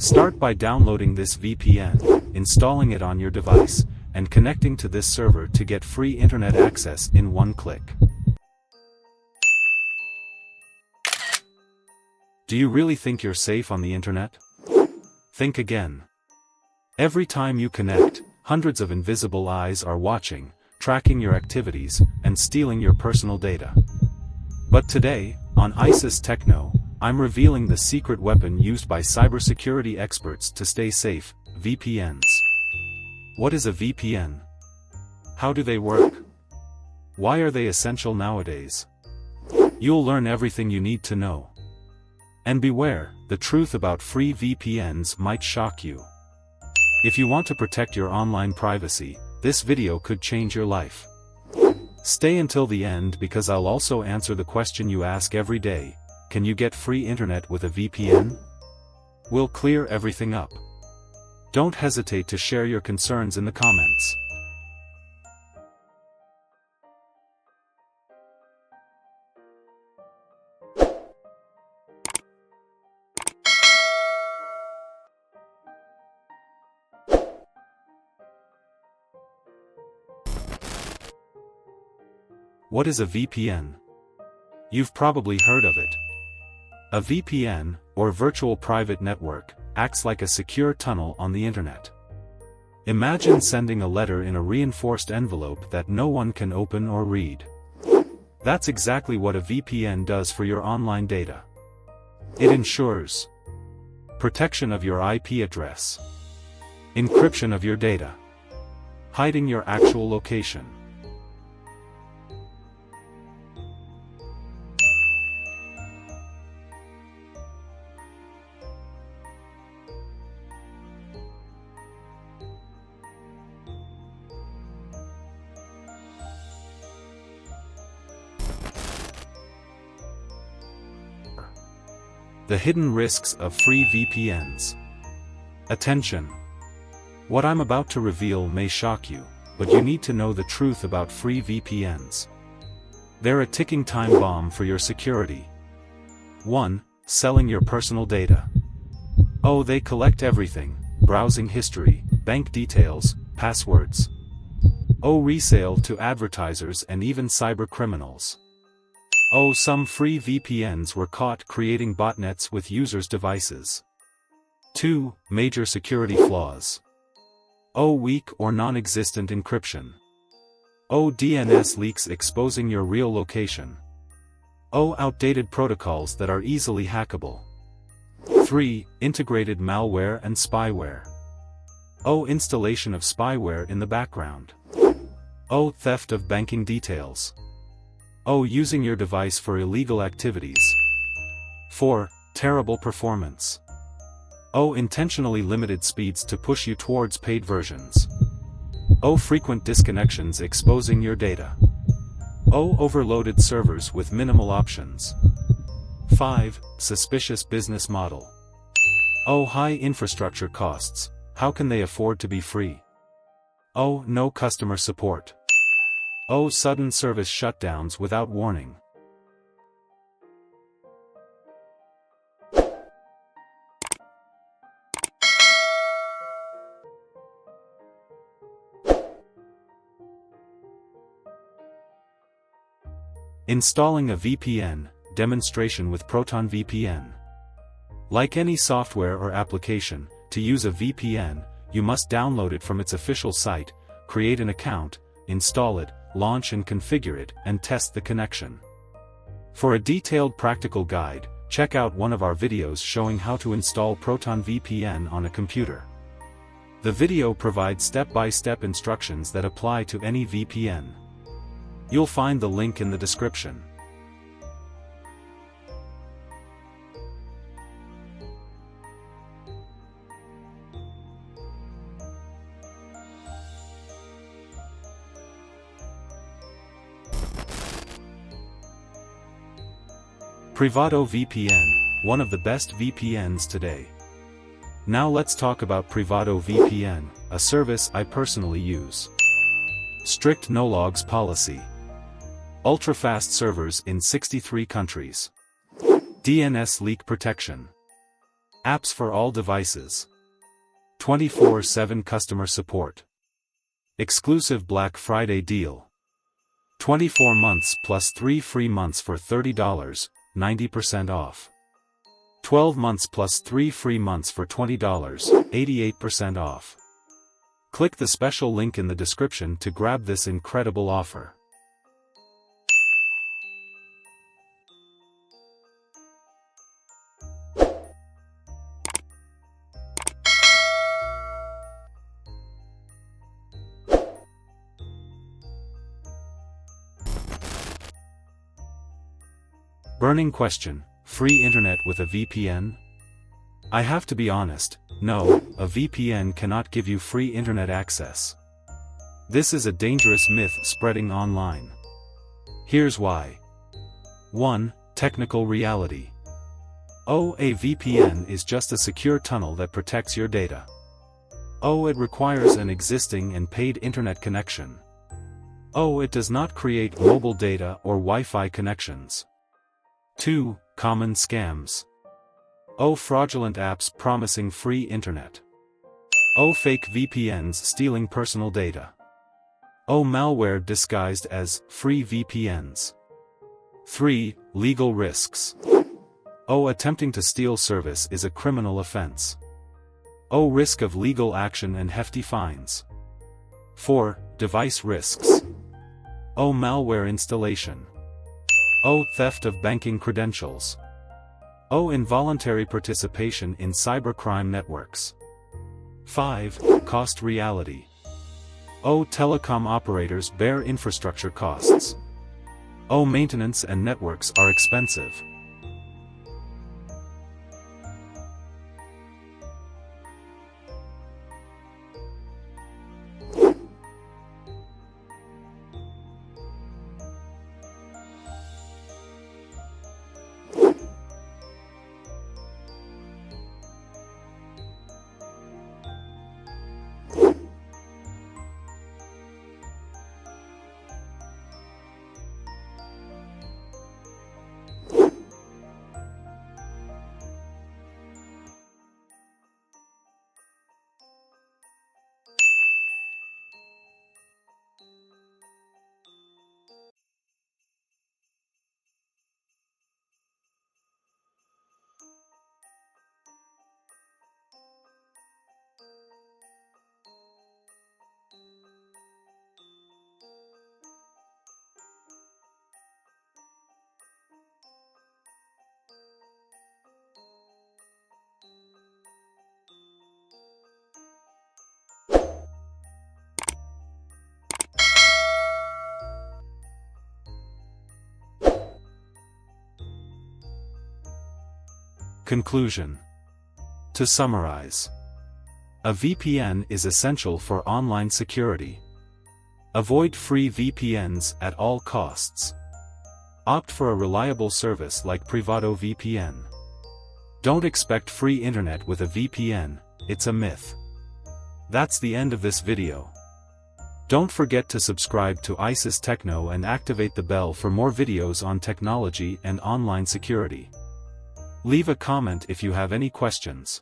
Start by downloading this VPN, installing it on your device, and connecting to this server to get free internet access in one click. Do you really think you're safe on the internet? Think again. Every time you connect, hundreds of invisible eyes are watching, tracking your activities, and stealing your personal data. But today, on ISIS Techno, I'm revealing the secret weapon used by cybersecurity experts to stay safe: VPNs. What is a VPN? How do they work? Why are they essential nowadays? You'll learn everything you need to know. And beware, the truth about free VPNs might shock you. If you want to protect your online privacy, this video could change your life. Stay until the end because I'll also answer the question you ask every day: can you get free internet with a VPN? We'll clear everything up. Don't hesitate to share your concerns in the comments. What is a VPN? You've probably heard of it. A VPN, or virtual private network, acts like a secure tunnel on the internet. Imagine sending a letter in a reinforced envelope that no one can open or read. That's exactly what a VPN does for your online data. It ensures protection of your IP address, encryption of your data, hiding your actual location. The hidden risks of free VPNs. Attention! What I'm about to reveal may shock you, but you need to know the truth about free VPNs. They're a ticking time bomb for your security. 1. Selling your personal data. Oh, they collect everything: browsing history, bank details, passwords. Oh, resale to advertisers and even cyber criminals. Oh, some free VPNs were caught creating botnets with users' devices. 2. Major security flaws. Oh, weak or non-existent encryption. Oh, DNS leaks exposing your real location. Oh, outdated protocols that are easily hackable. 3. Integrated malware and spyware. Oh, installation of spyware in the background. Oh, theft of banking details. Oh, using your device for illegal activities. 4. Terrible performance. Oh, intentionally limited speeds to push you towards paid versions. Oh, frequent disconnections exposing your data. Oh, overloaded servers with minimal options. 5. Suspicious business model. Oh, high infrastructure costs. How can they afford to be free? Oh, no customer support. Oh, sudden service shutdowns without warning. Installing a VPN, demonstration with Proton VPN. Like any software or application, to use a VPN, you must download it from its official site, create an account, install it, launch and configure it, and test the connection. For a detailed practical guide, check out one of our videos showing how to install Proton VPN on a computer. The video provides step-by-step instructions that apply to any VPN. You'll find the link in the description. Privado VPN, one of the best VPNs today. Now let's talk about Privado VPN, a service I personally use. Strict no-logs policy. Ultra-fast servers in 63 countries. DNS leak protection. Apps for all devices. 24/7 customer support. Exclusive Black Friday deal. 24 months plus 3 free months for $30, 90% off. 12 months plus 3 free months for $20, 88% off. Click the special link in the description to grab this incredible offer. Burning question: free internet with a VPN? I have to be honest, no, a VPN cannot give you free internet access. This is a dangerous myth spreading online. Here's why. 1. Technical reality. A VPN is just a secure tunnel that protects your data. It requires an existing and paid internet connection. It does not create mobile data or Wi-Fi connections. 2. Common scams. Fraudulent apps promising free internet. Fake VPNs stealing personal data. Malware disguised as free VPNs. 3. Legal risks. Attempting to steal service is a criminal offense. Risk of legal action and hefty fines. 4. Device risks. Malware installation. Theft of banking credentials. Involuntary participation in cybercrime networks. 5. Cost reality. Telecom operators bear infrastructure costs. Maintenance and networks are expensive. Conclusion. To summarize, a VPN is essential for online security. Avoid free VPNs at all costs. Opt for a reliable service like Privado VPN. Don't expect free internet with a VPN, it's a myth. That's the end of this video. Don't forget to subscribe to ISIS Techno and activate the bell for more videos on technology and online security. Leave a comment if you have any questions.